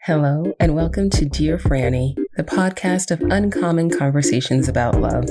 Hello, and welcome to Dear Franny, the podcast of uncommon conversations about love.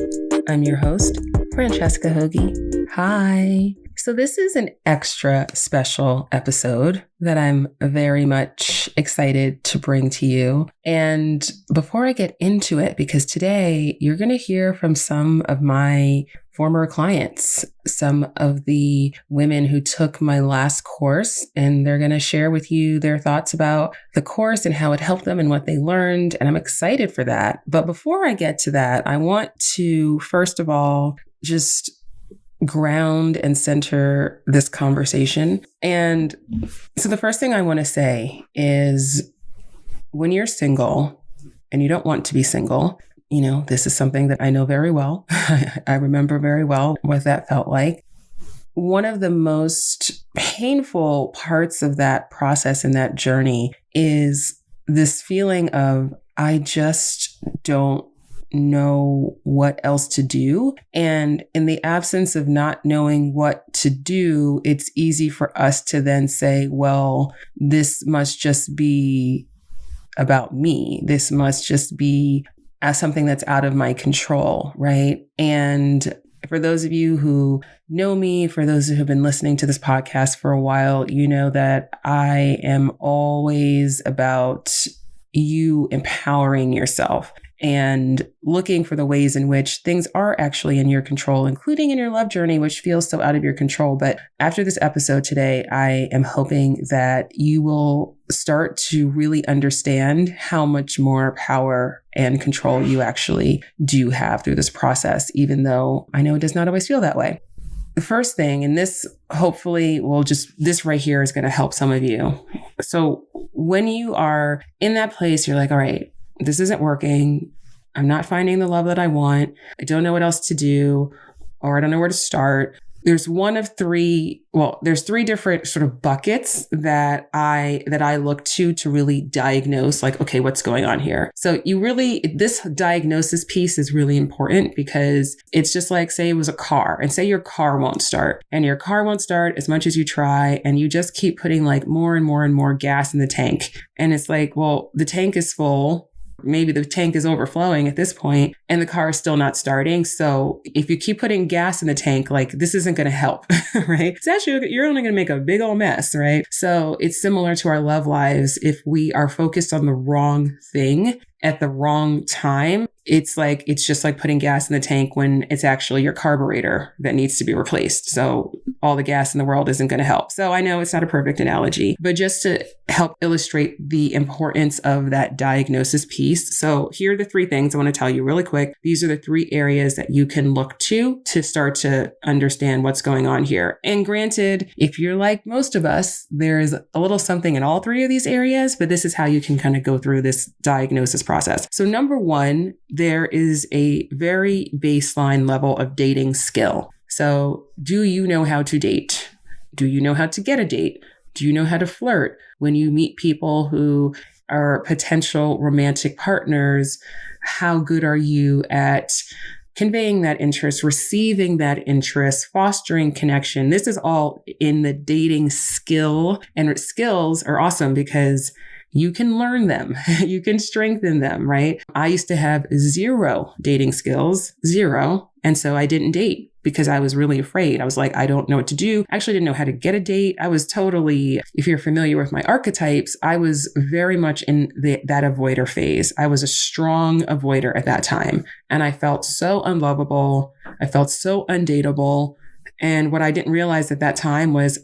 I'm your host, Francesca Hogi. Hi. So this is an extra special episode that I'm very much excited to bring to you. And before I get into it, because today you're going to hear from some of my former clients, some of the women who took my last course, and they're going to share with you their thoughts about the course and how it helped them and what they learned. And I'm excited for that. But before I get to that, I want to, first of all, just ground and center this conversation. And so the first thing I want to say is when you're single and you don't want to be single, you know, this is something that I know very well. I remember very well what that felt like. One of the most painful parts of that process and that journey is this feeling of, I just don't know what else to do. And in the absence of not knowing what to do, it's easy for us to then say, well, this must just be about me. This must just be as something that's out of my control, right? And for those of you who know me, for those who have been listening to this podcast for a while, you know that I am always about you empowering yourself and looking for the ways in which things are actually in your control, including in your love journey, which feels so out of your control. But after this episode today, I am hoping that you will start to really understand how much more power and control you actually do have through this process, even though I know it does not always feel that way. The first thing, and this hopefully this right here is going to help some of you. So when you are in that place, you're like, all right, this isn't working. I'm not finding the love that I want. I don't know what else to do, or I don't know where to start. There's there's three different sort of buckets that I look to really diagnose, like, okay, what's going on here? So this diagnosis piece is really important because it's just like, say it was a car, and say your car won't start, and your car won't start as much as you try, and you just keep putting like more and more and more gas in the tank. And it's like, well, the tank is full. Maybe the tank is overflowing at this point and the car is still not starting. So if you keep putting gas in the tank, like this isn't going to help, right? It's actually, you're only going to make a big old mess, right? So it's similar to our love lives. If we are focused on the wrong thing at the wrong time, it's just like putting gas in the tank when it's actually your carburetor that needs to be replaced. So all the gas in the world isn't going to help. So I know it's not a perfect analogy, but just to help illustrate the importance of that diagnosis piece. So here are the three things I want to tell you really quick. These are the three areas that you can look to start to understand what's going on here. And granted, if you're like most of us, there's a little something in all three of these areas, but this is how you can kind of go through this diagnosis process. So number one, there is a very baseline level of dating skill. So do you know how to date? Do you know how to get a date? Do you know how to flirt? When you meet people who are potential romantic partners, how good are you at conveying that interest, receiving that interest, fostering connection? This is all in the dating skill, and skills are awesome because you can learn them. You can strengthen them, right? I used to have zero dating skills, zero. And so I didn't date because I was really afraid. I was like, I don't know what to do. I actually didn't know how to get a date. I was totally, if you're familiar with my archetypes, I was very much in that avoider phase. I was a strong avoider at that time. And I felt so unlovable. I felt so undateable. And what I didn't realize at that time was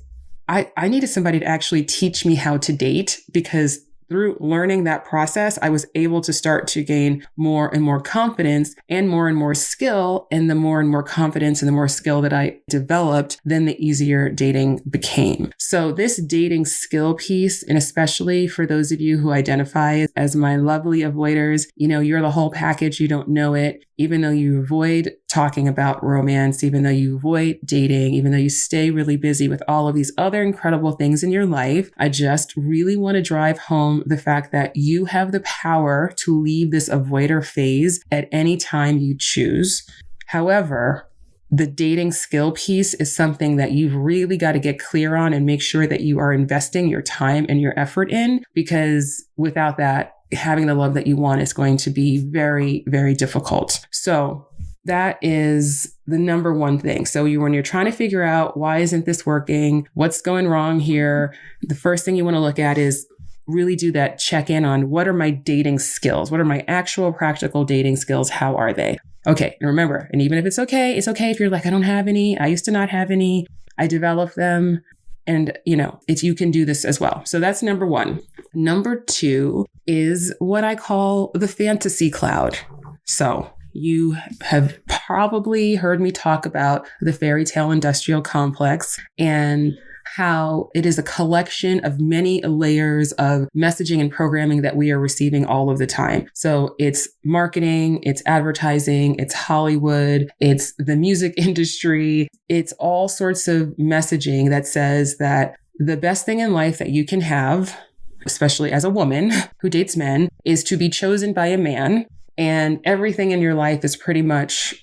I needed somebody to actually teach me how to date, because through learning that process, I was able to start to gain more and more confidence and more skill. And the more and more confidence and the more skill that I developed, then the easier dating became. So this dating skill piece, and especially for those of you who identify as my lovely avoiders, you know, you're the whole package. You don't know it. Even though you avoid talking about romance, even though you avoid dating, even though you stay really busy with all of these other incredible things in your life, I just really want to drive home the fact that you have the power to leave this avoider phase at any time you choose. However, the dating skill piece is something that you've really got to get clear on and make sure that you are investing your time and your effort in, because without that, having the love that you want is going to be very, very difficult. So that is the number one thing. So when you're trying to figure out why isn't this working, what's going wrong here, the first thing you want to look at is really do that check in on what are my dating skills? What are my actual practical dating skills? How are they? Okay. And remember, and even if it's okay if you're like, I don't have any, I used to not have any, I developed them. And, you can do this as well. So that's number one. Number two is what I call the fantasy cloud. So you have probably heard me talk about the fairy tale industrial complex and how it is a collection of many layers of messaging and programming that we are receiving all of the time. So it's marketing, it's advertising, it's Hollywood, it's the music industry, it's all sorts of messaging that says that the best thing in life that you can have, especially as a woman who dates men, is to be chosen by a man. And everything in your life is pretty much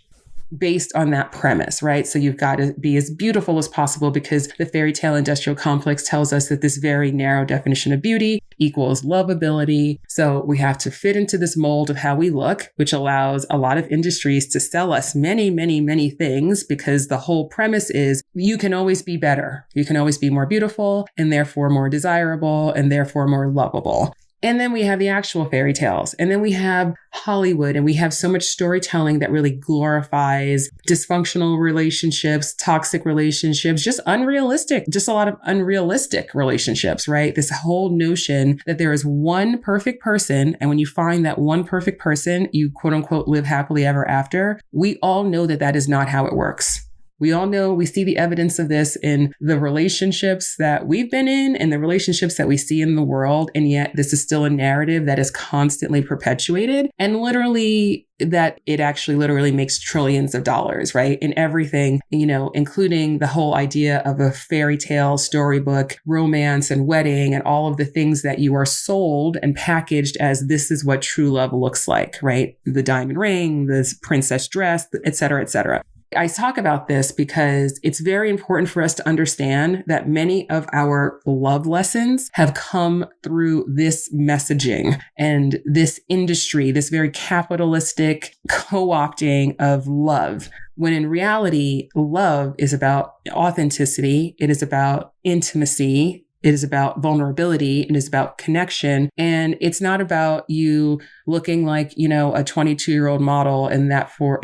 based on that premise, right? So you've got to be as beautiful as possible because the fairy tale industrial complex tells us that this very narrow definition of beauty equals lovability. So we have to fit into this mold of how we look, which allows a lot of industries to sell us many, many, many things because the whole premise is you can always be better. You can always be more beautiful and therefore more desirable and therefore more lovable. And then we have the actual fairy tales. And then we have Hollywood, and we have so much storytelling that really glorifies dysfunctional relationships, toxic relationships, just a lot of unrealistic relationships, right? This whole notion that there is one perfect person. And when you find that one perfect person, you quote unquote live happily ever after. We all know that that is not how it works. We all know, we see the evidence of this in the relationships that we've been in and the relationships that we see in the world. And yet this is still a narrative that is constantly perpetuated and literally that it actually literally makes trillions of dollars, right? In everything, including the whole idea of a fairy tale, storybook, romance and wedding and all of the things that you are sold and packaged as this is what true love looks like, right? The diamond ring, the princess dress, et cetera, et cetera. I talk about this because it's very important for us to understand that many of our love lessons have come through this messaging and this industry, this very capitalistic co-opting of love. When in reality, love is about authenticity. It is about intimacy. It is about vulnerability. It is about connection. And it's not about you looking like, a 22-year-old model and therefore,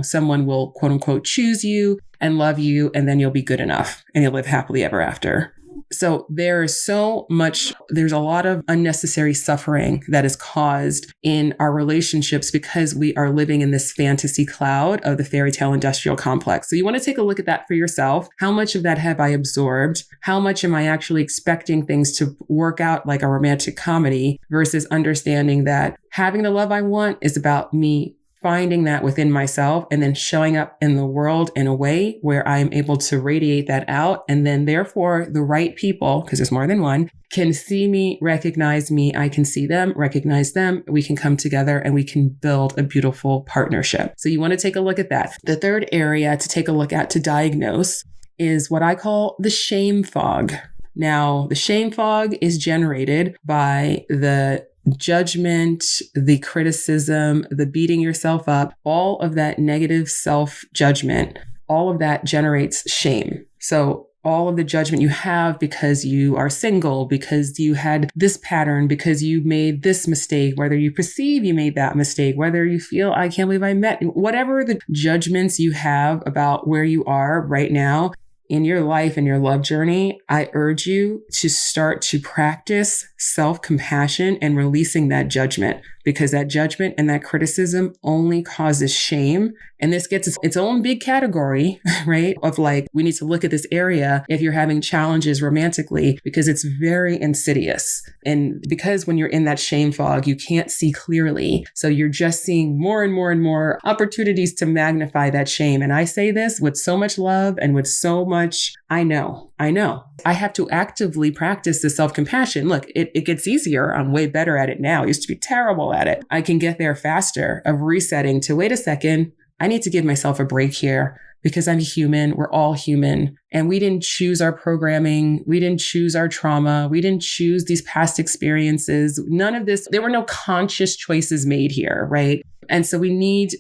someone will quote unquote choose you and love you. And then you'll be good enough and you'll live happily ever after. So there's a lot of unnecessary suffering that is caused in our relationships because we are living in this fantasy cloud of the fairy tale industrial complex. So you want to take a look at that for yourself. How much of that have I absorbed? How much am I actually expecting things to work out like a romantic comedy versus understanding that having the love I want is about me finding that within myself and then showing up in the world in a way where I'm able to radiate that out. And then therefore the right people, because there's more than one, can see me, recognize me. I can see them, recognize them. We can come together and we can build a beautiful partnership. So you want to take a look at that. The third area to take a look at to diagnose is what I call the shame fog. Now, the shame fog is generated by the judgment, the criticism, the beating yourself up, all of that negative self-judgment, all of that generates shame. So all of the judgment you have because you are single, because you had this pattern, because you made this mistake, whether you perceive you made that mistake, whether you feel, I can't believe I met, whatever the judgments you have about where you are right now, in your life and your love journey, I urge you to start to practice self-compassion and releasing that judgment, because that judgment and that criticism only causes shame. And this gets its own big category, right? Of like, we need to look at this area if you're having challenges romantically, because it's very insidious. And because when you're in that shame fog, you can't see clearly. So you're just seeing more and more and more opportunities to magnify that shame. And I say this with so much love and with so much, I know. I have to actively practice the self-compassion. Look, it gets easier. I'm way better at it now. I used to be terrible at it. I can get there faster of resetting to, wait a second, I need to give myself a break here because I'm human. We're all human. And we didn't choose our programming. We didn't choose our trauma. We didn't choose these past experiences. None of this, there were no conscious choices made here, right? And so we need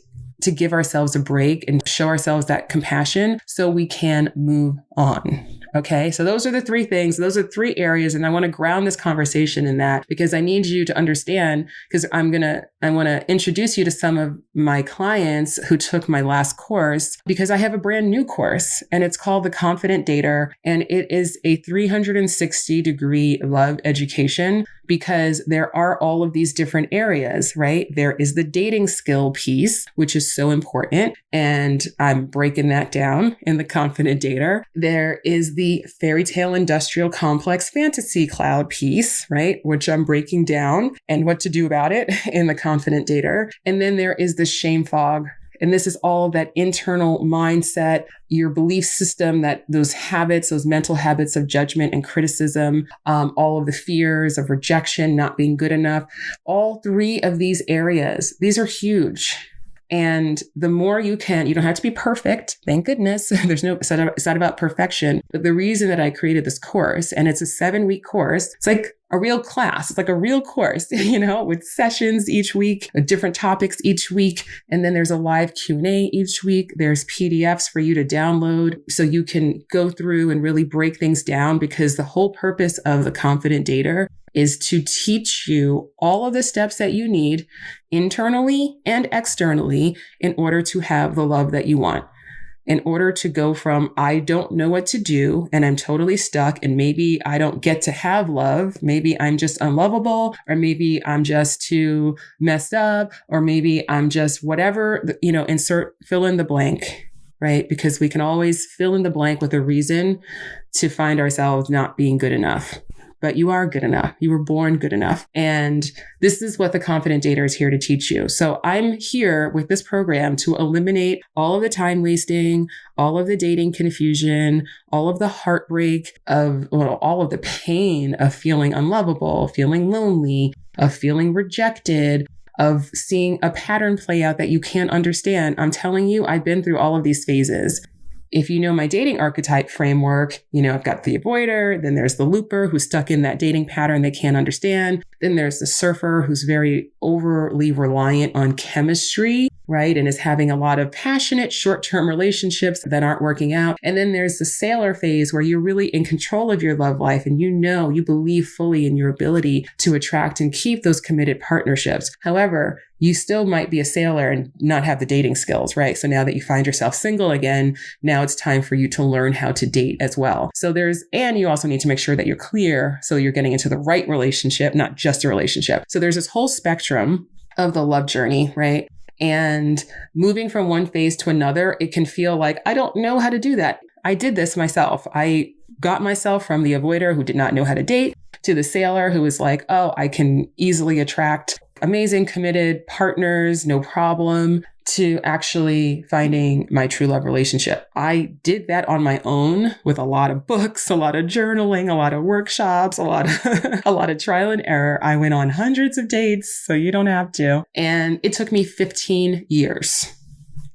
to give ourselves a break and show ourselves that compassion so we can move on. Okay. So those are the three things. Those are three areas. And I want to ground this conversation in that because I need you to understand, because I want to introduce you to some of my clients who took my last course, because I have a brand new course and it's called The Confident Dater. And it is a 360-degree love education because there are all of these different areas, right? There is the dating skill piece, which is so important. And I'm breaking that down in The Confident Dater. There is the fairy tale industrial complex fantasy cloud piece, right? Which I'm breaking down and what to do about it in The Confident Dater. And then there is the shame fog. And this is all that internal mindset, your belief system, that those habits, those mental habits of judgment and criticism, all of the fears of rejection, not being good enough, all three of these areas, these are huge. And the more you don't have to be perfect. Thank goodness. It's not about perfection. But the reason that I created this course, and it's a 7-week course, it's like a real class. It's like a real course, with sessions each week, different topics each week. And then there's a live Q&A each week. There's PDFs for you to download so you can go through and really break things down, because the whole purpose of The Confident Dater is to teach you all of the steps that you need internally and externally in order to have the love that you want. In order to go from, I don't know what to do and I'm totally stuck and maybe I don't get to have love. Maybe I'm just unlovable, or maybe I'm just too messed up, or maybe I'm just whatever, fill in the blank, right? Because we can always fill in the blank with a reason to find ourselves not being good enough. But you are good enough. You were born good enough. And this is what The Confident Dater is here to teach you. So I'm here with this program to eliminate all of the time wasting, all of the dating confusion, all of the heartbreak all of the pain of feeling unlovable, feeling lonely, of feeling rejected, of seeing a pattern play out that you can't understand. I'm telling you, I've been through all of these phases. If you know my dating archetype framework, I've got the avoider, then there's the looper who's stuck in that dating pattern they can't understand. Then there's the surfer who's very overly reliant on chemistry, right? And is having a lot of passionate short-term relationships that aren't working out. And then there's the sailor phase where you're really in control of your love life and you believe fully in your ability to attract and keep those committed partnerships. However, you still might be a sailor and not have the dating skills, right? So now that you find yourself single again, now it's time for you to learn how to date as well. And you also need to make sure that you're clear so you're getting into the right relationship, not just a relationship. So there's this whole spectrum of the love journey, right? And moving from one phase to another, it can feel like, I don't know how to do that. I did this myself. I got myself from the avoider who did not know how to date to the sailor who was like, oh, I can easily attract amazing committed partners, no problem, to actually finding my true love relationship. I did that on my own with a lot of books, a lot of journaling, a lot of workshops, a lot of trial and error. I went on hundreds of dates, so you don't have to. And it took me 15 years.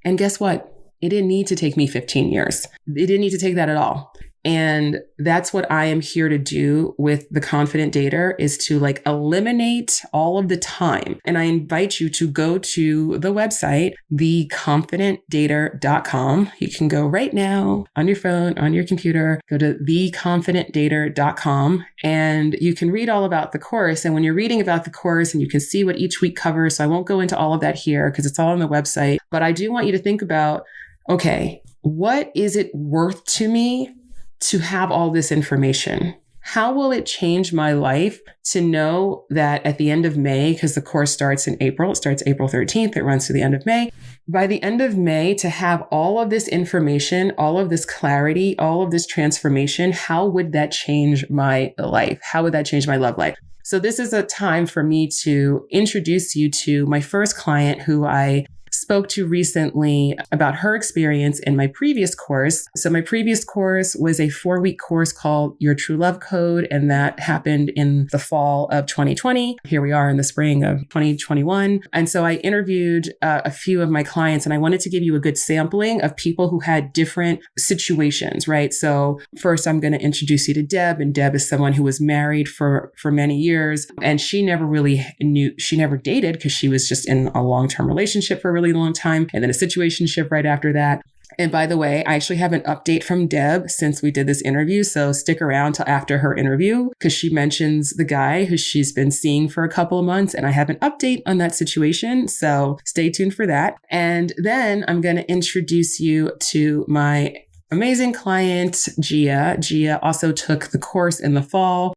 And guess what? It didn't need to take me 15 years. It didn't need to take that at all. And that's what I am here to do with The Confident Dater, is to eliminate all of the time. And I invite you to go to the website, theconfidentdater.com. You can go right now on your phone, on your computer, go to theconfidentdater.com, and you can read all about the course. And when you're reading about the course, and you can see what each week covers, so I won't go into all of that here because it's all on the website, but I do want you to think about, okay, what is it worth to me to have all this information? How will it change my life to know that at the end of May, because the course starts in April, it starts April 13th, it runs to the end of May. By the end of May, to have all of this information, all of this clarity, all of this transformation, how would that change my life? How would that change my love life? So this is a time for me to introduce you to my first client who I spoke to recently about her experience in my previous course. So my previous course was a 4-week course called Your True Love Code, and that happened in the fall of 2020. Here we are in the spring of 2021. And so I interviewed a few of my clients, and I wanted to give you a good sampling of people who had different situations, right? So first, I'm going to introduce you to Deb, and Deb is someone who was married for many years, and she never dated because she was just in a long-term relationship for a really long time, and then a situationship right after that. And by the way, I actually have an update from Deb since we did this interview. So stick around till after her interview because she mentions the guy who she's been seeing for a couple of months. And I have an update on that situation. So stay tuned for that. And then I'm going to introduce you to my amazing client, Gia. Gia also took the course in the fall.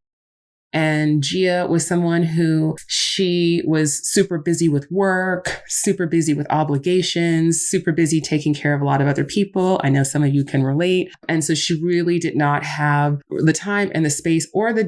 And Gia was someone who she was super busy with work, super busy with obligations, super busy taking care of a lot of other people. I know some of you can relate. And so she really did not have the time and the space or the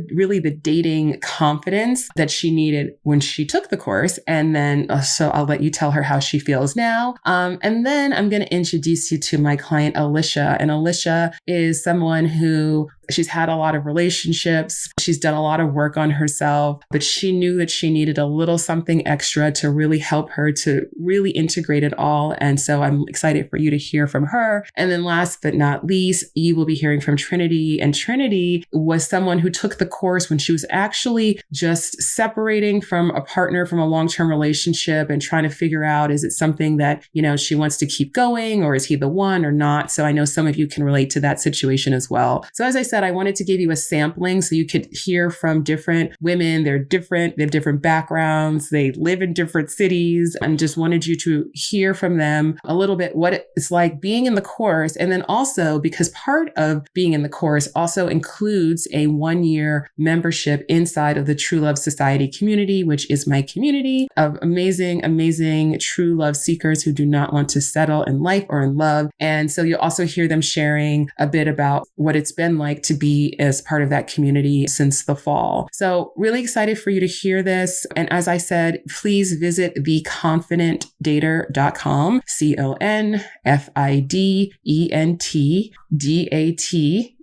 dating confidence that she needed when she took the course. And then, so I'll let you tell her how she feels now. And then I'm going to introduce you to my client, Alicia. And Alicia is someone who she's had a lot of relationships. She's done a lot of work on herself, but she knew that she needed a little something extra to really help her to really integrate it all. And so I'm excited for you to hear from her. And then last but not least, you will be hearing from Trinity. And Trinity was someone who took the course when she was actually just separating from a partner from a long-term relationship and trying to figure out, is it something that, she wants to keep going, or is he the one or not? So I know some of you can relate to that situation as well. So as I said, I wanted to give you a sampling so you could hear from different women. They're different. They have different backgrounds. They live in different cities, and just wanted you to hear from them a little bit what it's like being in the course. And then also, because part of being in the course also includes a 1-year membership inside of the True Love Society community, which is my community of amazing, amazing true love seekers who do not want to settle in life or in love. And so you'll also hear them sharing a bit about what it's been like to be as part of that community since the fall. So really excited for you to hear this. And as I said, please visit theconfidentdater.com,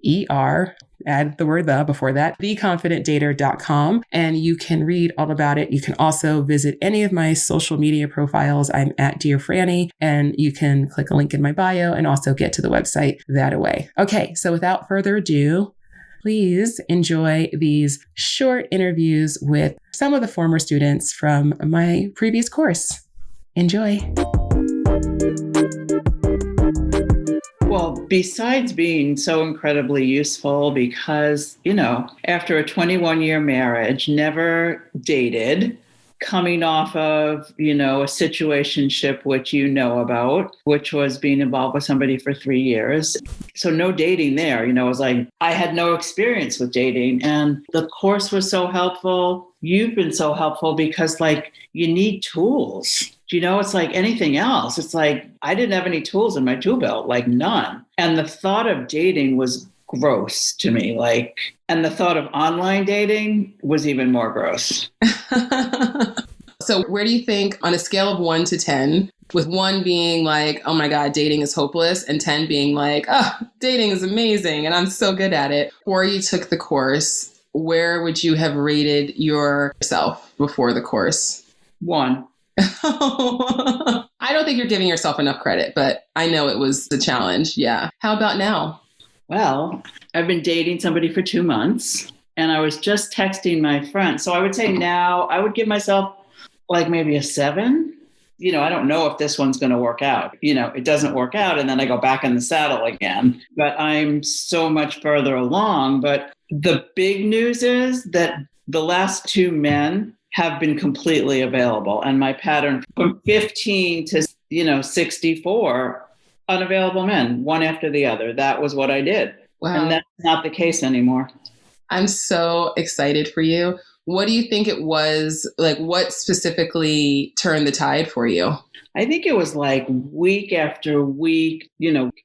CONFIDENTDATER. Add the word the before that, theconfidentdater.com. And you can read all about it. You can also visit any of my social media profiles. I'm at Dear Franny, and you can click a link in my bio and also get to the website that way. Okay, so without further ado, please enjoy these short interviews with some of the former students from my previous course. Enjoy. Well, besides being so incredibly useful because, after a 21-year marriage, never dated, coming off of, a situationship, which about, which was being involved with somebody for 3 years. So no dating there, it was like, I had no experience with dating, and the course was so helpful. You've been so helpful because you need tools. It's like anything else. It's like, I didn't have any tools in my tool belt, none. And the thought of dating was gross to me, and the thought of online dating was even more gross. So where do you think, on a scale of 1 to 10, with 1 being oh my God, dating is hopeless, and 10 being dating is amazing and I'm so good at it, before you took the course, where would you have rated yourself before the course? 1. I don't think you're giving yourself enough credit, but I know it was the challenge. Yeah. How about now? Well, I've been dating somebody for 2 months, and I was just texting my friend. So I would say now I would give myself maybe a 7. I don't know if this one's going to work out. It doesn't work out, and then I go back in the saddle again. But I'm so much further along. But the big news is that the last 2 men have been completely available. And my pattern from 15 to, 64, unavailable men, one after the other. That was what I did. Wow. And that's not the case anymore. I'm so excited for you. What do you think it was? What specifically turned the tide for you? I think it was week after week,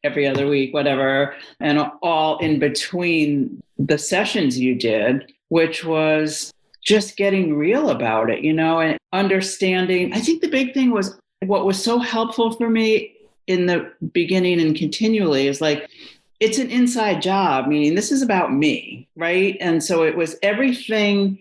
every other week, whatever, and all in between the sessions you did, which was just getting real about it, and understanding. I think the big thing was what was so helpful for me in the beginning and continually is like, it's an inside job, meaning this is about me, right? And so it was everything.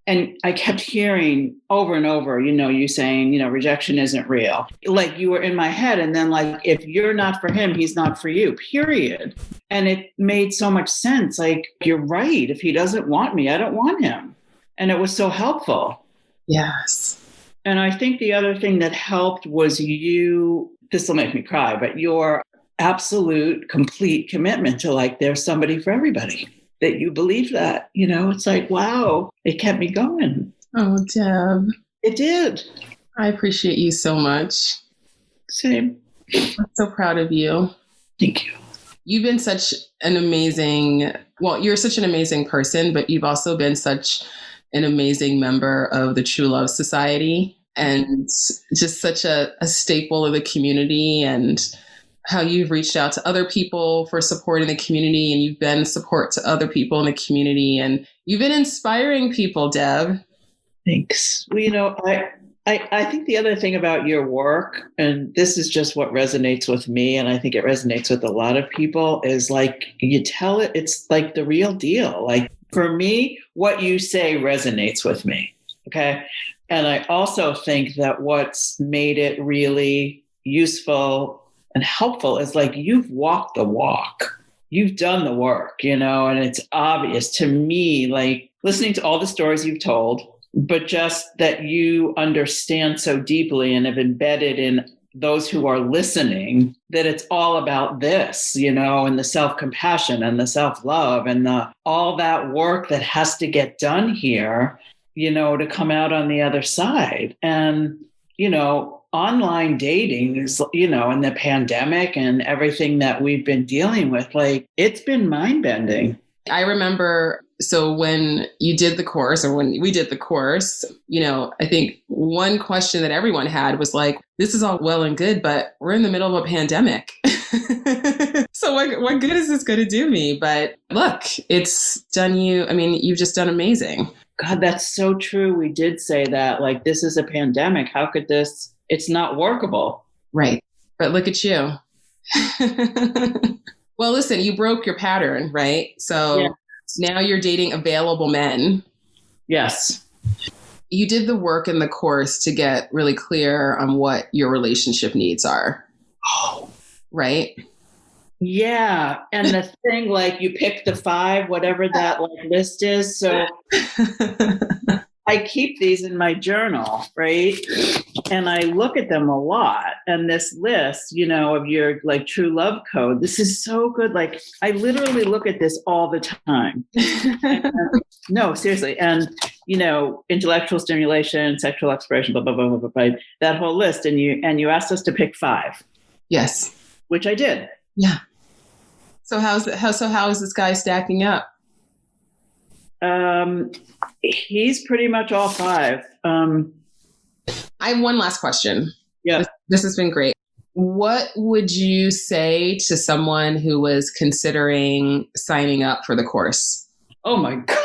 And I kept hearing over and over, you saying, rejection isn't real. Like you were in my head. And then like, if you're not for him, he's not for you, period. And it made so much sense. Like, you're right. If he doesn't want me, I don't want him. And it was so helpful. Yes. And I think the other thing that helped was this will make me cry, but your absolute complete commitment to like, there's somebody for everybody. That you believe that, it's like, wow, it kept me going. Oh, Deb. It did. I appreciate you so much. Same. I'm so proud of you. Thank you. You've been such an amazing, you're such an amazing person, but you've also been such an amazing member of the True Love Society and just such a staple of the community, and how you've reached out to other people for support in the community, and you've been support to other people in the community, and you've been inspiring people, Deb. Thanks. Well, I think the other thing about your work, and this is just what resonates with me, and I think it resonates with a lot of people, is like you tell it, it's like the real deal. Like for me, what you say resonates with me. Okay. And I also think that what's made it really useful and helpful is like you've walked the walk. You've done the work, and it's obvious to me, like listening to all the stories you've told, but just that you understand so deeply and have embedded in those who are listening that it's all about this, and the self-compassion and the self-love and all that work that has to get done here, to come out on the other side. And, online dating is, and the pandemic and everything that we've been dealing with, like it's been mind-bending. I remember, so when you did the course, or when we did the course, I think one question that everyone had was like, this is all well and good, but we're in the middle of a pandemic. So what good is this going to do me? But look, it's done you. I mean, you've just done amazing. God, that's so true. We did say that, like, this is a pandemic. How could this? It's not workable. Right. But look at you. Well, listen, you broke your pattern, right? So Now you're dating available men. Yes. You did the work in the course to get really clear on what your relationship needs are. Oh. Right? Yeah. And the thing, like you pick the 5, whatever that like list is. So I keep these in my journal, right? And I look at them a lot. And this list, of your like true love code, this is so good. Like I literally look at this all the time. No, seriously. And, intellectual stimulation, sexual exploration, blah, blah, blah, blah, blah, that whole list. And you asked us to pick 5. Yes. Which I did. Yeah. So how is this guy stacking up? He's pretty much all 5. I have one last question. Yeah. This has been great. What would you say to someone who was considering signing up for the course? Oh my God.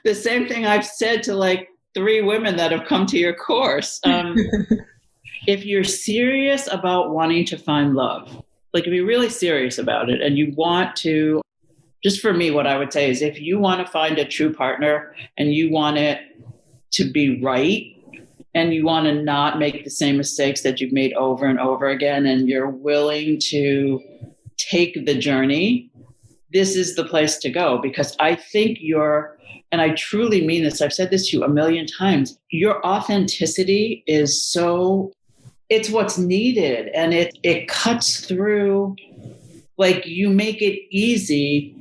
The same thing I've said to like 3 women that have come to your course. If you're serious about wanting to find love, like if you're really serious about it and you want to, just for me, what I would say is if you want to find a true partner and you want it to be right and you want to not make the same mistakes that you've made over and over again, and you're willing to take the journey, this is the place to go. Because I think and I truly mean this, I've said this to you a million times, your authenticity is it's what's needed. And it cuts through, like you make it easy.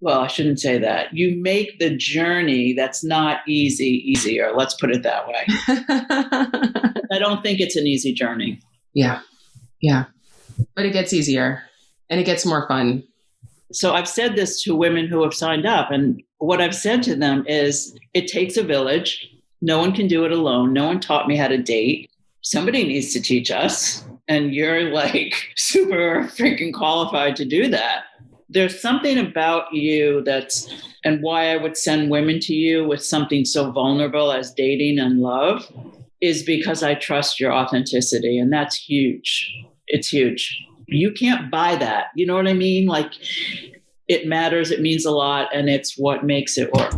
Well, I shouldn't say that. You make the journey that's not easy, easier. Let's put it that way. I don't think it's an easy journey. Yeah. Yeah. But it gets easier and it gets more fun. So I've said this to women who have signed up. And what I've said to them is it takes a village. No one can do it alone. No one taught me how to date. Somebody needs to teach us. And you're like super freaking qualified to do that. There's something about you and why I would send women to you with something so vulnerable as dating and love, is because I trust your authenticity. And that's huge. It's huge. You can't buy that. You know what I mean? Like, it matters. It means a lot. And it's what makes it work.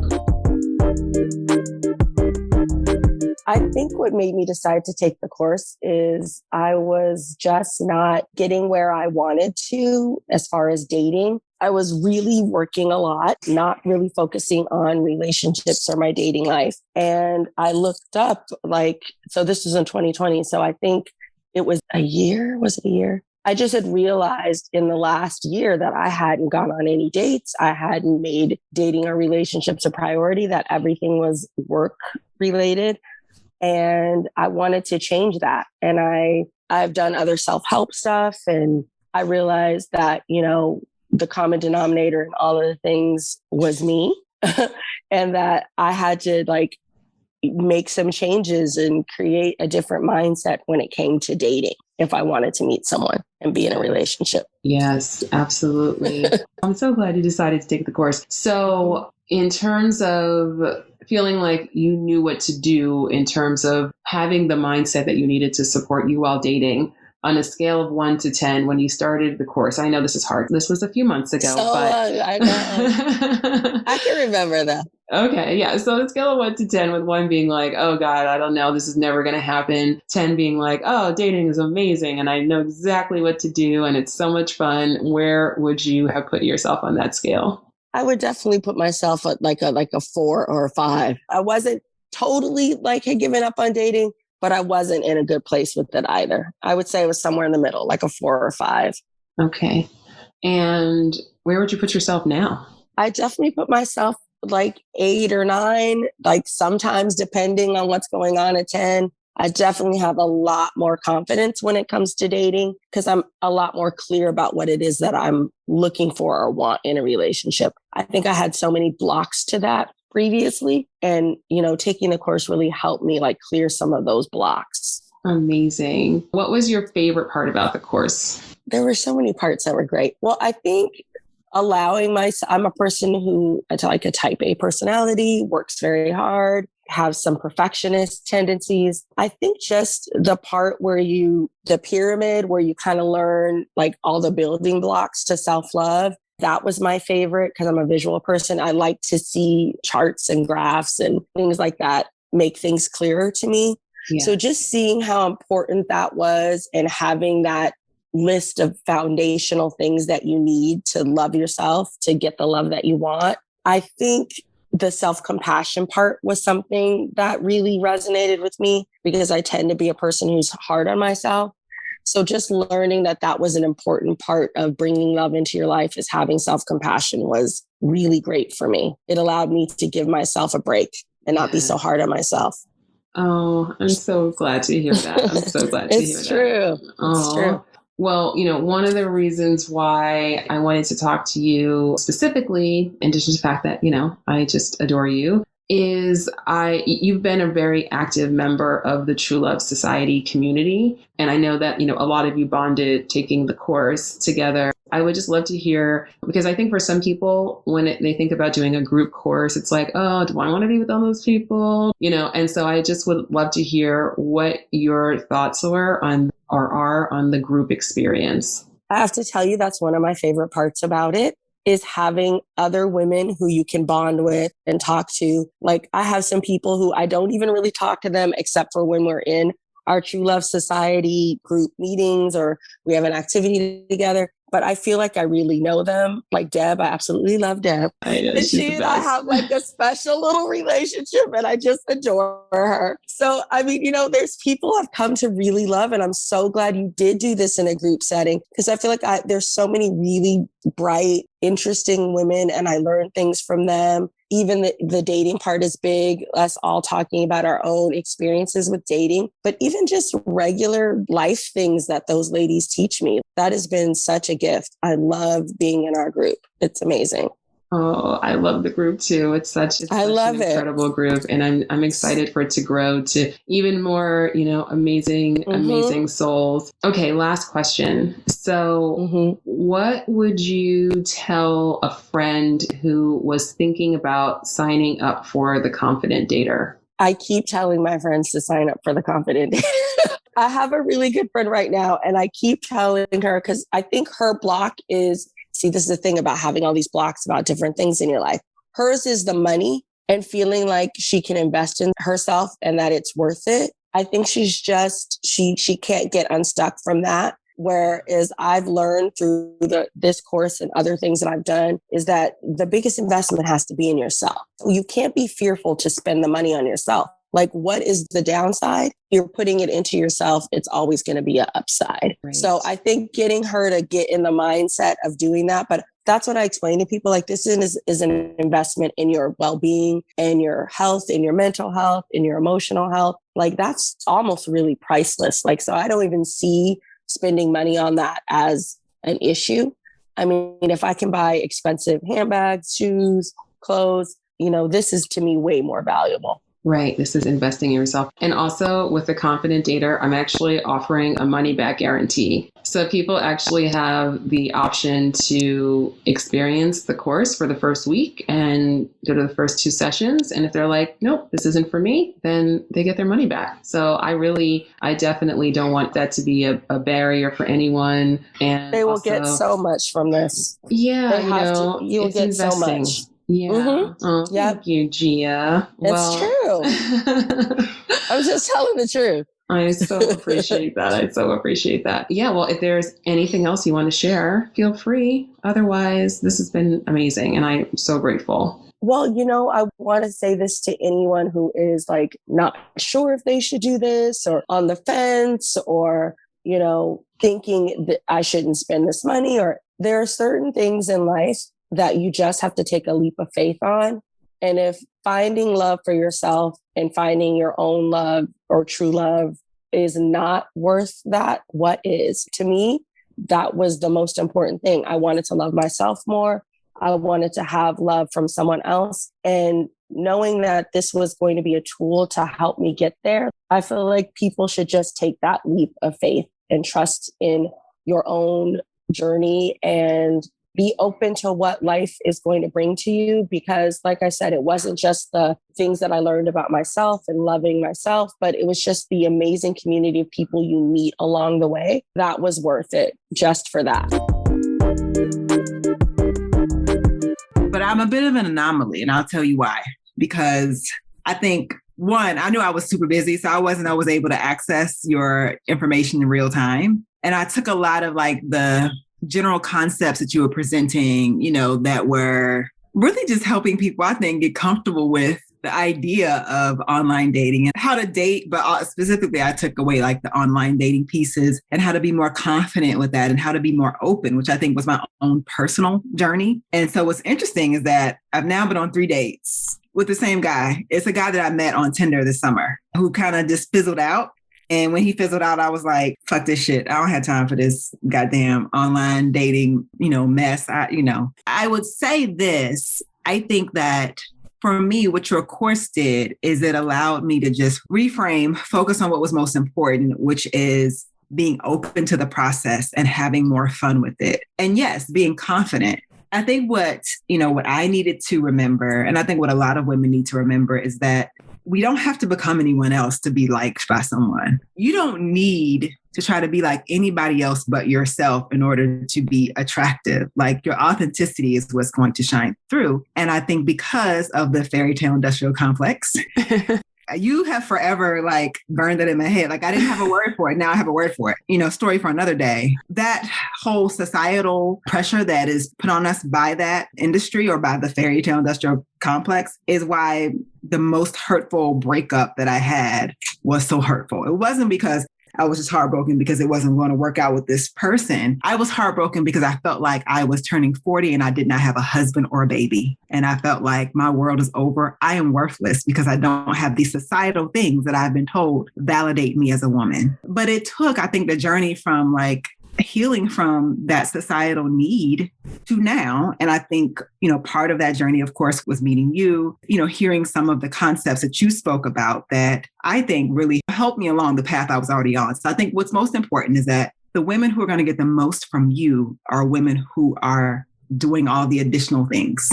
I think what made me decide to take the course is I was just not getting where I wanted to as far as dating. I was really working a lot, not really focusing on relationships or my dating life. And I looked up so this was in 2020. So I think it was a year. Was it a year? I just had realized in the last year that I hadn't gone on any dates. I hadn't made dating or relationships a priority, that everything was work related. And I wanted to change that. And I've done other self-help stuff. And I realized that, the common denominator in all of the things was me and that I had to make some changes and create a different mindset when it came to dating if I wanted to meet someone and be in a relationship. Yes, absolutely. I'm so glad you decided to take the course. So in terms of feeling like you knew what to do in terms of having the mindset that you needed to support you while dating, on a scale of 1 to 10, when you started the course, I know this is hard. This was a few months ago. I know. I can remember that. Okay, yeah. So on a scale of 1 to 10, with 1 being like, oh God, I don't know, this is never going to happen. 10 being like, oh, dating is amazing and I know exactly what to do and it's so much fun. Where would you have put yourself on that scale? I would definitely put myself at like a 4 or a 5. I wasn't totally had given up on dating, but I wasn't in a good place with it either. I would say it was somewhere in the middle, like a 4 or 5. Okay. And where would you put yourself now? I definitely put myself 8 or 9, sometimes depending on what's going on at 10. I definitely have a lot more confidence when it comes to dating because I'm a lot more clear about what it is that I'm looking for or want in a relationship. I think I had so many blocks to that previously. And, taking the course really helped me clear some of those blocks. Amazing. What was your favorite part about the course? There were so many parts that were great. Well, I think I'm a person who I like a type A personality, works very hard, has some perfectionist tendencies. I think just the part where the pyramid, where you kind of learn all the building blocks to self-love, that was my favorite because I'm a visual person. I like to see charts and graphs and things like that make things clearer to me. Yeah. So just seeing how important that was and having that list of foundational things that you need to love yourself, to get the love that you want. I think the self-compassion part was something that really resonated with me because I tend to be a person who's hard on myself. So just learning that was an important part of bringing love into your life is having self-compassion was really great for me. It allowed me to give myself a break and not be so hard on myself. Oh, I'm so glad to hear that. I'm so glad to hear that. It's true. It's true. Well, one of the reasons why I wanted to talk to you specifically, in addition to the fact that, I just adore you, is you've been a very active member of the True Love Society community. And I know that, a lot of you bonded taking the course together. I would just love to hear, because I think for some people, when they think about doing a group course, it's like, oh, do I want to be with all those people? And so I just would love to hear what your thoughts are on the group experience. I have to tell you, that's one of my favorite parts about it, is having other women who you can bond with and talk to. I have some people who I don't even really talk to them except for when we're in our True Love Society group meetings or we have an activity together. But I feel like I really know them. Like Deb, I absolutely love Deb. I know, and she and I have a special little relationship and I just adore her. So, there's people I've come to really love. And I'm so glad you did do this in a group setting because I feel like there's so many really bright, interesting women and I learn things from them. Even the dating part is big, us all talking about our own experiences with dating, but even just regular life things that those ladies teach me. That has been such a gift. I love being in our group. It's amazing. Oh, I love the group too. It's such an incredible group. And I'm excited for it to grow to even more, amazing souls. Okay, last question. So what would you tell a friend who was thinking about signing up for the Confident Dater? I keep telling my friends to sign up for the Confident Dater. I have a really good friend right now, and I keep telling her, because I think her block is, see, this is the thing about having all these blocks about different things in your life. Hers is the money and feeling like she can invest in herself and that it's worth it. I think she's just, she can't get unstuck from that. Whereas I've learned through this course and other things that I've done is that the biggest investment has to be in yourself. You can't be fearful to spend the money on yourself. Like, what is the downside? You're putting it into yourself. It's always going to be an upside. Right. So I think getting her to get in the mindset of doing that, but that's what I explain to people. Like, this is an investment in your well-being and your health, in your mental health, in your emotional health. Like, that's almost really priceless. Like, so I don't even see spending money on that as an issue. I mean, if I can buy expensive handbags, shoes, clothes, this is to me way more valuable. Right. This is investing in yourself. And also with the Confident Dater, I'm actually offering a money back guarantee. So people actually have the option to experience the course for the first week and go to the first 2 sessions. And if they're like, nope, this isn't for me, then they get their money back. So I definitely don't want that to be a barrier for anyone. And they will get so much from this. Yeah. You will get investing. So much. Yeah. Mm-hmm. Oh, thank you, Gia. It's true. I'm just telling the truth. I so appreciate that. Yeah. Well, if there's anything else you want to share, feel free. Otherwise, this has been amazing. And I'm so grateful. Well, I want to say this to anyone who is like not sure if they should do this or on the fence or, thinking that I shouldn't spend this money, or there are certain things in life that you just have to take a leap of faith on. And if finding love for yourself and finding your own love or true love is not worth that, what is? To me, that was the most important thing. I wanted to love myself more. I wanted to have love from someone else. And knowing that this was going to be a tool to help me get there, I feel like people should just take that leap of faith and trust in your own journey and be open to what life is going to bring to you. Because like I said, it wasn't just the things that I learned about myself and loving myself, but it was just the amazing community of people you meet along the way. That was worth it just for that. But I'm a bit of an anomaly, and I'll tell you why. Because I think, one, I knew I was super busy, so I wasn't always able to access your information in real time. And I took a lot of like the general concepts that you were presenting, that were really just helping people, I think, get comfortable with the idea of online dating and how to date. But specifically, I took away like the online dating pieces and how to be more confident with that and how to be more open, which I think was my own personal journey. And so what's interesting is that I've now been on 3 dates with the same guy. It's a guy that I met on Tinder this summer who kind of just fizzled out. And when he fizzled out, I was like, fuck this shit. I don't have time for this goddamn online dating, mess. I would say this. I think that for me, what your course did is it allowed me to just reframe, focus on what was most important, which is being open to the process and having more fun with it. And yes, being confident. I think what I needed to remember, and I think what a lot of women need to remember, is that we don't have to become anyone else to be liked by someone. You don't need to try to be like anybody else but yourself in order to be attractive. Like, your authenticity is what's going to shine through. And I think because of the fairy tale industrial complex, you have forever like burned that in my head. Like, I didn't have a word for it. Now I have a word for it. Story for another day. That whole societal pressure that is put on us by that industry or by the fairy tale industrial complex is why the most hurtful breakup that I had was so hurtful. It wasn't because I was just heartbroken because it wasn't going to work out with this person. I was heartbroken because I felt like I was turning 40 and I did not have a husband or a baby. And I felt like my world is over. I am worthless because I don't have these societal things that I've been told validate me as a woman. But it took, I think, the journey from like healing from that societal need to now. And I think, part of that journey, of course, was meeting you, hearing some of the concepts that you spoke about that I think really helped me along the path I was already on. So I think what's most important is that the women who are going to get the most from you are women who are doing all the additional things,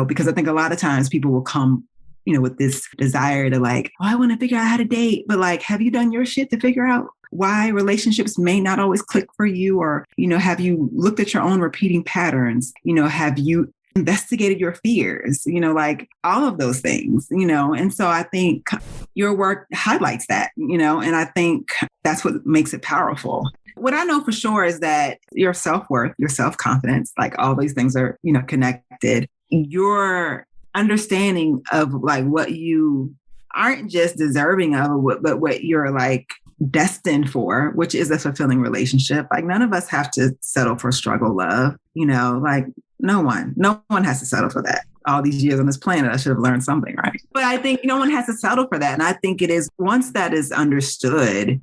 because I think a lot of times people will come with this desire to like, oh, I want to figure out how to date. But like, have you done your shit to figure out why relationships may not always click for you? Or, have you looked at your own repeating patterns? Have you investigated your fears? Like all of those things, and so I think your work highlights that, and I think that's what makes it powerful. What I know for sure is that your self-worth, your self-confidence, like all these things are, connected. Your understanding of like what you aren't just deserving of, but what you're like destined for, which is a fulfilling relationship. Like none of us have to settle for struggle love, like no one has to settle for that. All these years on this planet, I should have learned something, right? But I think no one has to settle for that. And I think it is, once that is understood,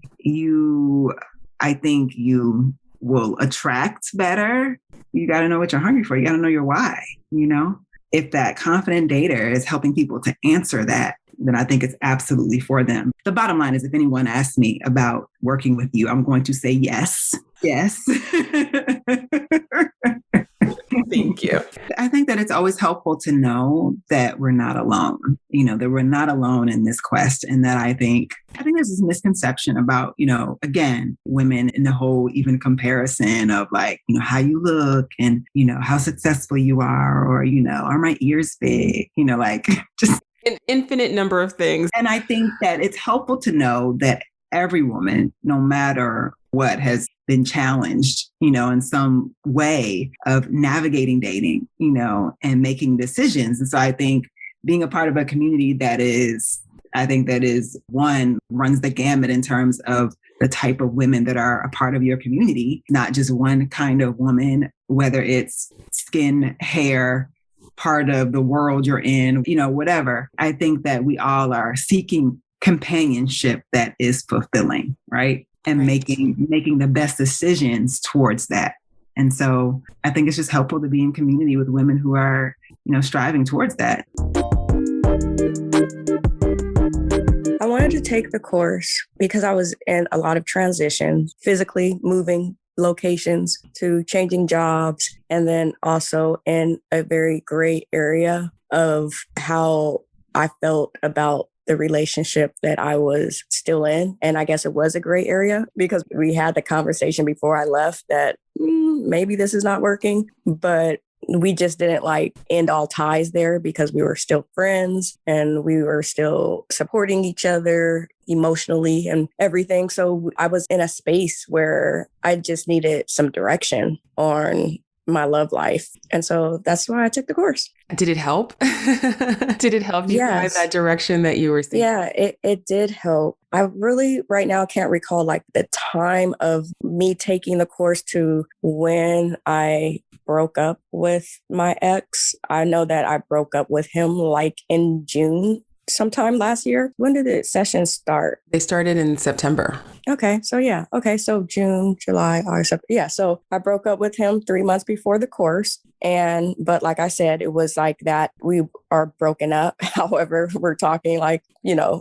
I think you will attract better. You got to know what you're hungry for. You got to know your why, If that confident dater is helping people to answer that, then I think it's absolutely for them. The bottom line is, if anyone asks me about working with you, I'm going to say yes. Yes. Thank you. I think that it's always helpful to know that we're not alone, that we're not alone in this quest. And that I think there's this misconception about, again, women in the whole even comparison of like, how you look and, how successful you are, or, are my ears big, like just an infinite number of things. And I think that it's helpful to know that every woman, no matter what, has been challenged, in some way of navigating dating, and making decisions. And so I think being a part of a community that is one, runs the gamut in terms of the type of women that are a part of your community, not just one kind of woman, whether it's skin, hair, part of the world you're in, whatever. I think that we all are seeking companionship that is fulfilling, right? And making the best decisions towards that. And so I think it's just helpful to be in community with women who are, striving towards that. I wanted to take the course because I was in a lot of transition, physically moving locations to changing jobs, and then also in a very gray area of how I felt about the relationship that I was still in. And I guess it was a gray area because we had the conversation before I left that maybe this is not working, but we just didn't like end all ties there because we were still friends and we were still supporting each other emotionally and everything. So I was in a space where I just needed some direction on my love life. And so that's why I took the course. Did it help? Did it help you find that direction that you were seeking? Yeah, it did help. I really right now can't recall like the time of me taking the course to when I broke up with my ex. I know that I broke up with him like in June sometime last year. When did the sessions start? They started in September. Okay. So yeah. Okay. So June, July, August. September. Yeah. So I broke up with him 3 months before the course. But like I said, it was like that we are broken up. However, we're talking like,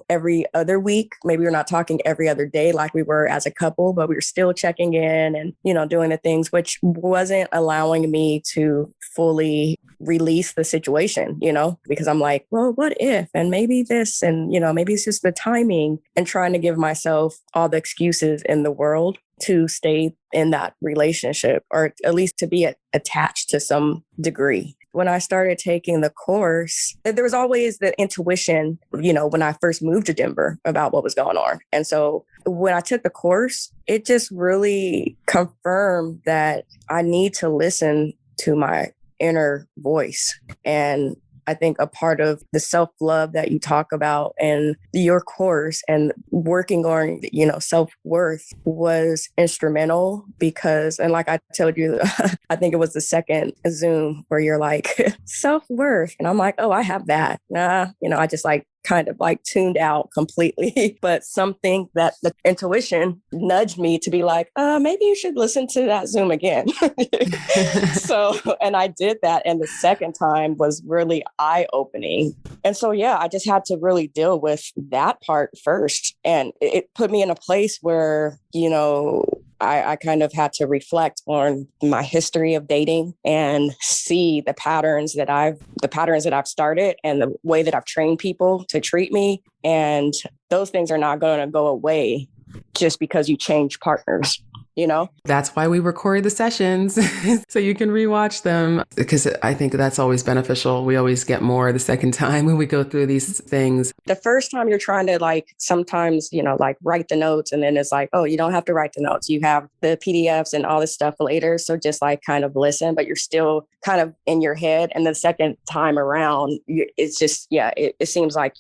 every other week. Maybe we're not talking every other day like we were as a couple, but we were still checking in and, doing the things, which wasn't allowing me to fully release the situation, because I'm like, well, what if, and maybe this, and, maybe it's just the timing, and trying to give myself all the excuses in the world to stay in that relationship, or at least to be attached to some degree. When I started taking the course, there was always the intuition, when I first moved to Denver about what was going on. And so when I took the course, it just really confirmed that I need to listen to my inner voice. And I think a part of the self-love that you talk about in your course and working on, self-worth was instrumental because, and like I told you, I think it was the second Zoom where you're like, self-worth. And I'm like, oh, I have that. I just like kind of like tuned out completely, but something that the intuition nudged me to be like, maybe you should listen to that Zoom again. So, and I did that. And the second time was really eye-opening. And so, yeah, I just had to really deal with that part first. And it put me in a place where, I kind of had to reflect on my history of dating and see the patterns that I've started and the way that I've trained people to treat me. And those things are not going to go away just because you change partners. That's why we record the sessions so you can rewatch them, because I think that's always beneficial. We always get more the second time when we go through these things. The first time you're trying to sometimes, write the notes, and then it's like, oh, you don't have to write the notes. You have the PDFs and all this stuff later. So just kind of listen, but you're still kind of in your head. And the second time around, it's just, it seems like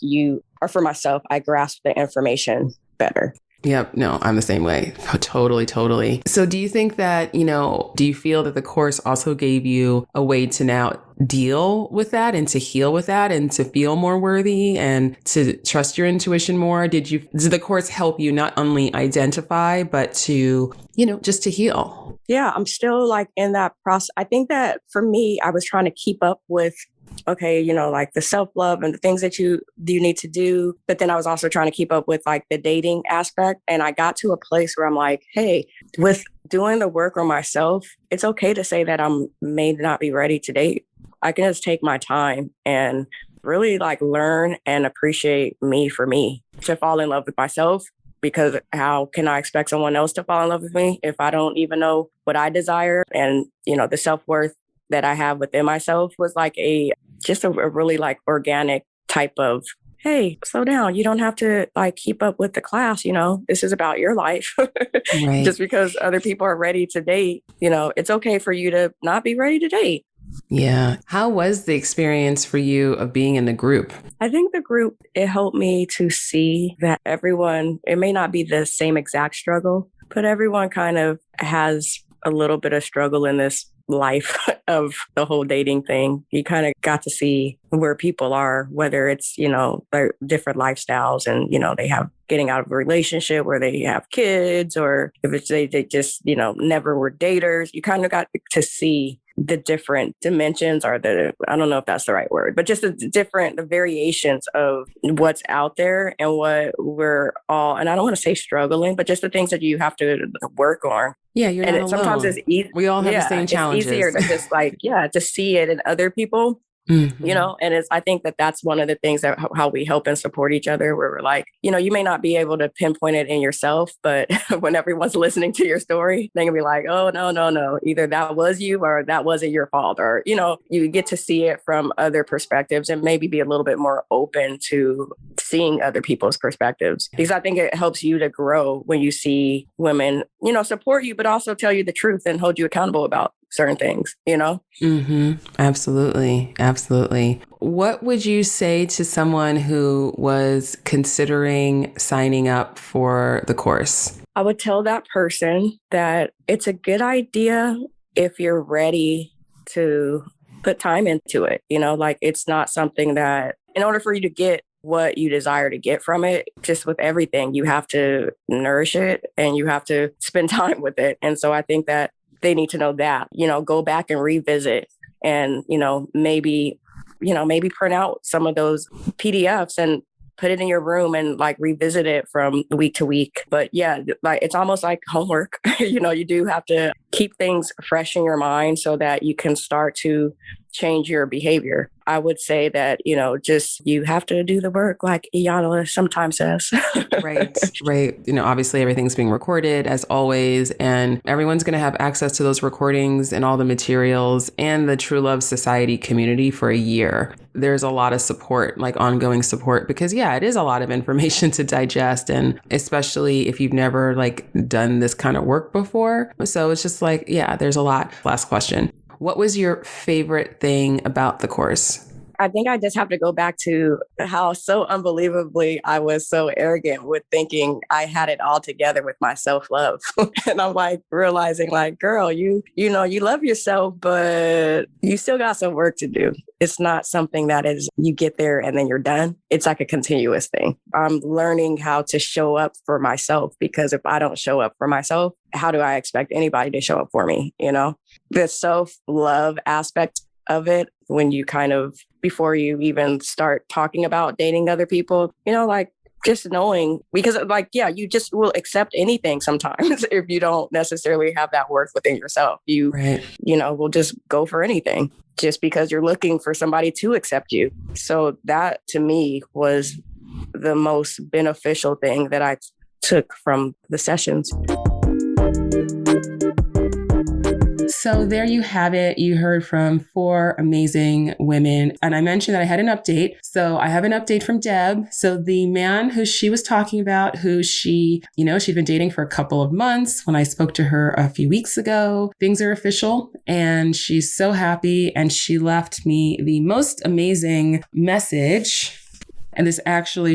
or for myself, I grasp the information better. Yep. No, I'm the same way. Totally. So do you think that, do you feel that the course also gave you a way to now deal with that and to heal with that and to feel more worthy and to trust your intuition more? Did the course help you not only identify, but to, just to heal? Yeah, I'm still in that process. I think that for me, I was trying to keep up with the self-love and the things that you need to do. But then I was also trying to keep up with the dating aspect. And I got to a place where I'm like, hey, with doing the work on myself, it's okay to say that I may not be ready to date. I can just take my time and really learn and appreciate me for me, to fall in love with myself. Because how can I expect someone else to fall in love with me if I don't even know what I desire? And, the self-worth that I have within myself was a really organic type of, hey, slow down. You don't have to keep up with the class. This is about your life. Right. Just because other people are ready to date, it's okay for you to not be ready to date. Yeah. How was the experience for you of being in the group? I think the group, it helped me to see that everyone, it may not be the same exact struggle, but everyone kind of has a little bit of struggle in this life of the whole dating thing. You kind of got to see where people are, whether it's, their different lifestyles and, they have getting out of a relationship where they have kids, or if it's they just, never were daters. You kind of got to see the different dimensions, or I don't know if that's the right word, but just the variations of what's out there and what we're all, and I don't want to say struggling, but just the things that you have to work on. Yeah, you're not alone. Sometimes it's easy. We all have the same challenges. It's easier to just to see it in other people. Mm-hmm. And I think that's one of the things that how we help and support each other, where we're you may not be able to pinpoint it in yourself, but when everyone's listening to your story, they can be like, oh, no, either that was you or that wasn't your fault. Or, you get to see it from other perspectives and maybe be a little bit more open to seeing other people's perspectives. Because I think it helps you to grow when you see women, support you, but also tell you the truth and hold you accountable about certain things, Mm-hmm. Absolutely. What would you say to someone who was considering signing up for the course? I would tell that person that it's a good idea if you're ready to put time into it. It's not something that, in order for you to get what you desire to get from it, just with everything, you have to nourish it and you have to spend time with it. And so I think that they need to know that, go back and revisit and, maybe print out some of those PDFs and put it in your room and revisit it from week to week. But yeah, it's almost like homework. You do have to keep things fresh in your mind so that you can start to change your behavior. I would say that, just you have to do the work, like Iyanla sometimes says. Right. Obviously everything's being recorded as always, and everyone's going to have access to those recordings and all the materials and the True Love Society community for a year. There's a lot of support, ongoing support, because it is a lot of information to digest, and especially if you've never done this kind of work before. So it's just there's a lot. Last question. What was your favorite thing about the course? I think I just have to go back to how so unbelievably I was so arrogant with thinking I had it all together with my self-love. And I'm realizing girl, you love yourself, but you still got some work to do. It's not something that is you get there and then you're done. It's a continuous thing. I'm learning how to show up for myself, because if I don't show up for myself, how do I expect anybody to show up for me? The self-love aspect of it, when you before you even start talking about dating other people, just knowing, because like, yeah, you just will accept anything sometimes if you don't necessarily have that worth within yourself. You will just go for anything just because you're looking for somebody to accept you. So that to me was the most beneficial thing that I took from the sessions. So there you have it. You heard from 4 amazing women. And I mentioned that I had an update. So I have an update from Deb. So the man who she was talking about, who she'd been dating for a couple of months. When I spoke to her a few weeks ago, things are official and she's so happy. And she left me the most amazing message. And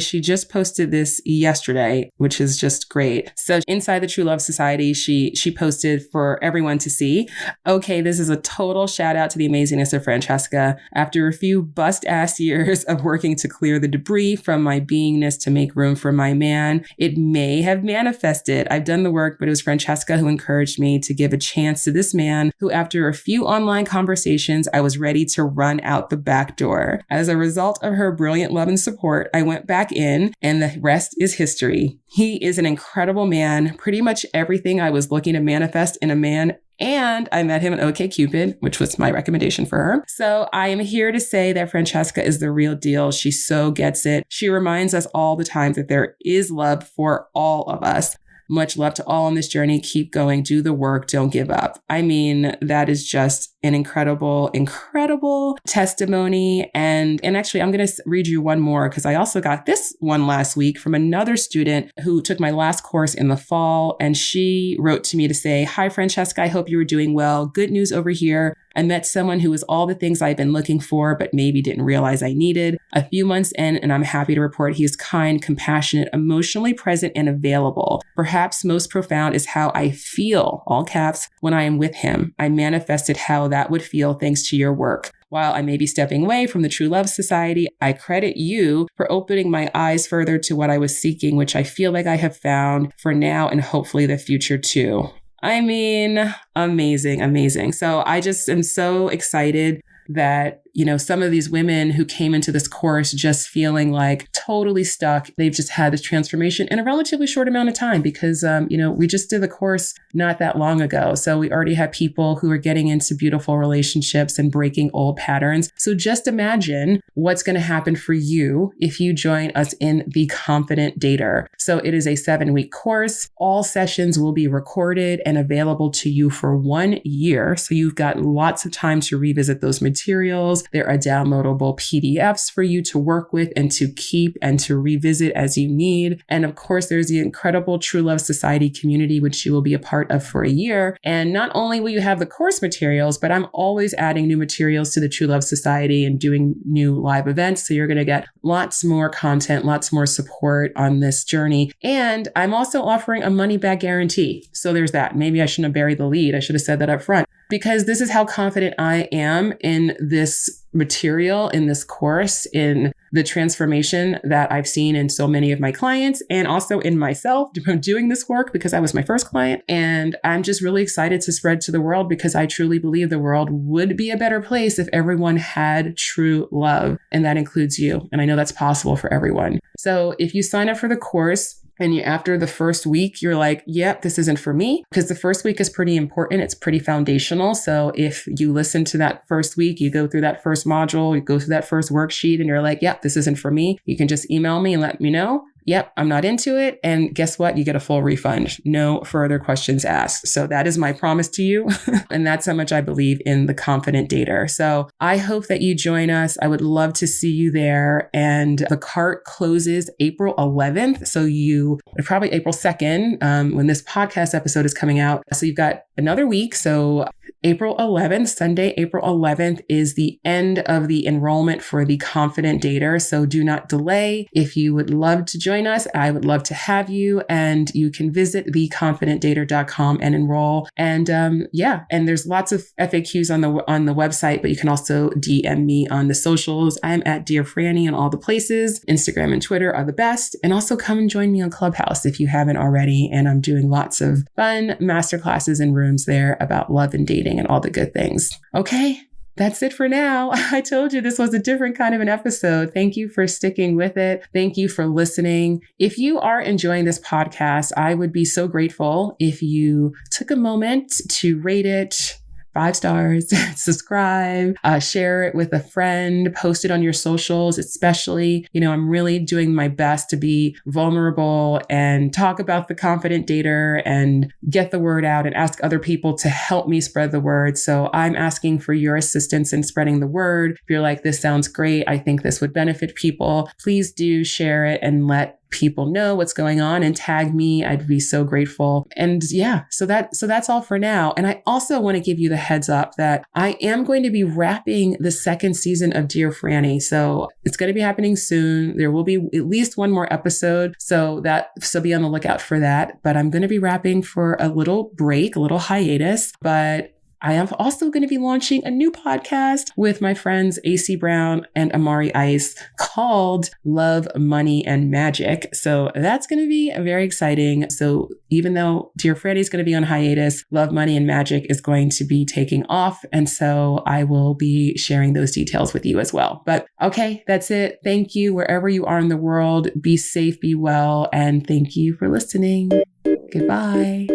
she just posted this yesterday, which is just great. So inside the True Love Society, she posted for everyone to see. Okay, this is a total shout out to the amazingness of Francesca. After a few bust-ass years of working to clear the debris from my beingness to make room for my man, it may have manifested. I've done the work, but it was Francesca who encouraged me to give a chance to this man who, after a few online conversations, I was ready to run out the back door. As a result of her brilliant love and support, I went back in and the rest is history. He is an incredible man, pretty much everything I was looking to manifest in a man. And I met him at OkCupid, which was my recommendation for her. So I am here to say that Francesca is the real deal. She so gets it. She reminds us all the time that there is love for all of us. Much love to all on this journey. Keep going. Do the work. Don't give up. I mean, that is just an incredible, incredible testimony. And actually, I'm going to read you one more because I also got this one last week from another student who took my last course in the fall. And she wrote to me to say, "Hi, Francesca. I hope you were doing well. Good news over here. I met someone who was all the things I've been looking for, but maybe didn't realize I needed. A few months in, and I'm happy to report he is kind, compassionate, emotionally present, and available. Perhaps most profound is how I feel, all caps, when I am with him. I manifested how that would feel thanks to your work. While I may be stepping away from the True Love Society, I credit you for opening my eyes further to what I was seeking, which I feel like I have found for now and hopefully the future too." I mean, amazing, amazing. So I just am so excited that, some of these women who came into this course just feeling like totally stuck, they've just had this transformation in a relatively short amount of time because, we just did the course not that long ago. So we already have people who are getting into beautiful relationships and breaking old patterns. So just imagine what's going to happen for you if you join us in The Confident Dater. So it is a 7-week course. All sessions will be recorded and available to you for 1 year. So you've got lots of time to revisit those materials. There are downloadable PDFs for you to work with and to keep and to revisit as you need. And of course, there's the incredible True Love Society community, which you will be a part of for a year. And not only will you have the course materials, but I'm always adding new materials to the True Love Society and doing new live events. So you're going to get lots more content, lots more support on this journey. And I'm also offering a money back guarantee. So there's that. Maybe I shouldn't have buried the lead. I should have said that up front. Because this is how confident I am in this material, in this course, in the transformation that I've seen in so many of my clients and also in myself doing this work because I was my first client. And I'm just really excited to spread to the world because I truly believe the world would be a better place if everyone had true love. And that includes you. And I know that's possible for everyone. So if you sign up for the course, and after the first week, you're like, yep, this isn't for me, because the first week is pretty important. It's pretty foundational. So if you listen to that first week, you go through that first module, you go through that first worksheet and you're like, yep, this isn't for me, you can just email me and let me know. Yep, I'm not into it. And guess what? You get a full refund. No further questions asked. So that is my promise to you. And that's how much I believe in the Confident Dater. So I hope that you join us. I would love to see you there. And the cart closes April 11th. So probably April 2nd, when this podcast episode is coming out. So you've got another week. So April 11th, Sunday, April 11th is the end of the enrollment for the Confident Dater. So do not delay. If you would love to join us, I would love to have you. And you can visit theconfidentdater.com and enroll. And and there's lots of FAQs on the website, but you can also DM me on the socials. I'm at Dear Franny on all the places. Instagram and Twitter are the best. And also come and join me on Clubhouse if you haven't already. And I'm doing lots of fun masterclasses and rooms there about love and dating and all the good things. Okay. that's it for now. I told you this was a different kind of an episode. Thank you for sticking with it. Thank you for listening. If you are enjoying this podcast, I would be so grateful if you took a moment to rate it 5 stars, subscribe, share it with a friend, post it on your socials, especially, I'm really doing my best to be vulnerable and talk about the confident dater and get the word out and ask other people to help me spread the word. So I'm asking for your assistance in spreading the word. If you're like, this sounds great, I think this would benefit people, please do share it and let people know what's going on and tag me. I'd be so grateful. And yeah, so that's all for now. And I also want to give you the heads up that I am going to be wrapping the 2nd season of Dear Franny. So it's going to be happening soon. There will be at least one more episode. So be on the lookout for that. But I'm going to be wrapping for a little break, a little hiatus, but I am also going to be launching a new podcast with my friends AC Brown and Amari Ice called Love, Money, and Magic. So that's going to be very exciting. So even though Dear Franny is going to be on hiatus, Love, Money, and Magic is going to be taking off. And so I will be sharing those details with you as well. But okay, that's it. Thank you wherever you are in the world. Be safe, be well, and thank you for listening. Goodbye.